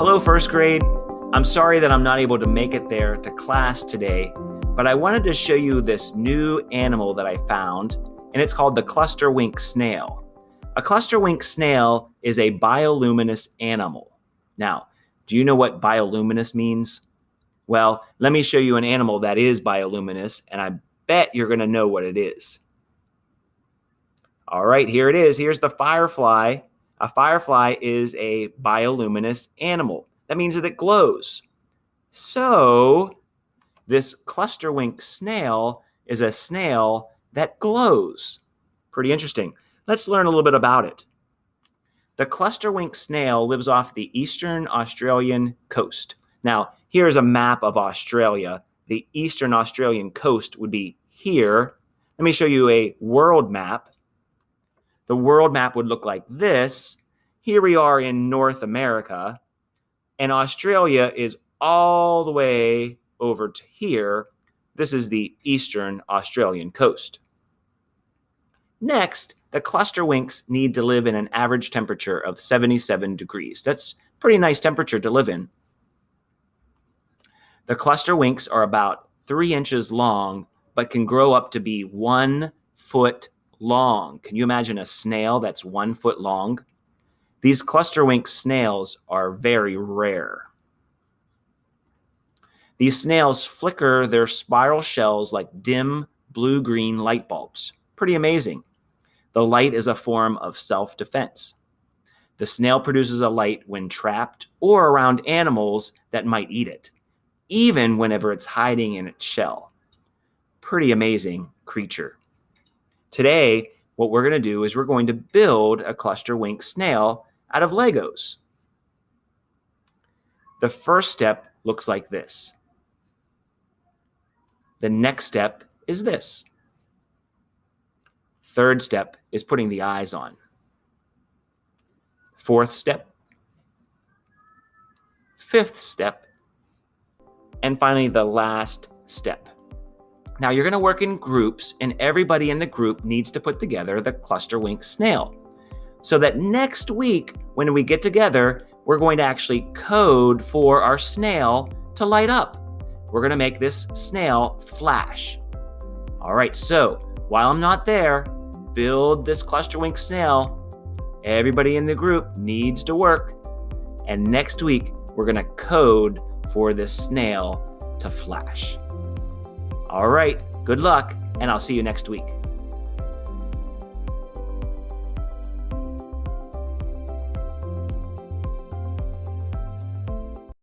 Hello, first grade. I'm sorry that I'm not able to make it there to class today, but I wanted to show you this new animal that I found, and it's called the Clusterwink snail. A Clusterwink snail is a bioluminescent animal. Now, do you know what bioluminescent means? Well, let me show you an animal that is bioluminescent, and I bet you're going to know what it is. All right, here it is. Here's the firefly. A firefly is a bioluminescent animal. That means that it glows. So this Clusterwink snail is a snail that glows. Pretty interesting. Let's learn a little bit about it. The Clusterwink snail lives off the eastern Australian coast. Now, here's a map of Australia. The eastern Australian coast would be here. Let me show you a world map. The world map would look like this. Here we are in North America, and Australia is all the way over to here. This is the eastern Australian coast. Next, the Clusterwinks need to live in an average temperature of 77 degrees. That's a pretty nice temperature to live in. The Clusterwinks are about 3 inches long, but can grow up to be 1 foot long. Can you imagine a snail that's 1 foot long? These Clusterwink snails are very rare. These snails flicker their spiral shells like dim blue-green light bulbs. Pretty amazing. The light is a form of self-defense. The snail produces a light when trapped or around animals that might eat it, even whenever it's hiding in its shell. Pretty amazing creature. Today, what we're going to do is we're going to build a Clusterwink snail out of Legos. The first step looks like this. The next step is this. Third step is putting the eyes on. Fourth step. Fifth step. And finally, the last step. Now you're going to work in groups, and everybody in the group needs to put together the Clusterwink snail. So that next week, when we get together, we're going to actually code for our snail to light up. We're going to make this snail flash. All right, so while I'm not there, build this Clusterwink snail. Everybody in the group needs to work. And next week, we're going to code for this snail to flash. All right, good luck, and I'll see you next week.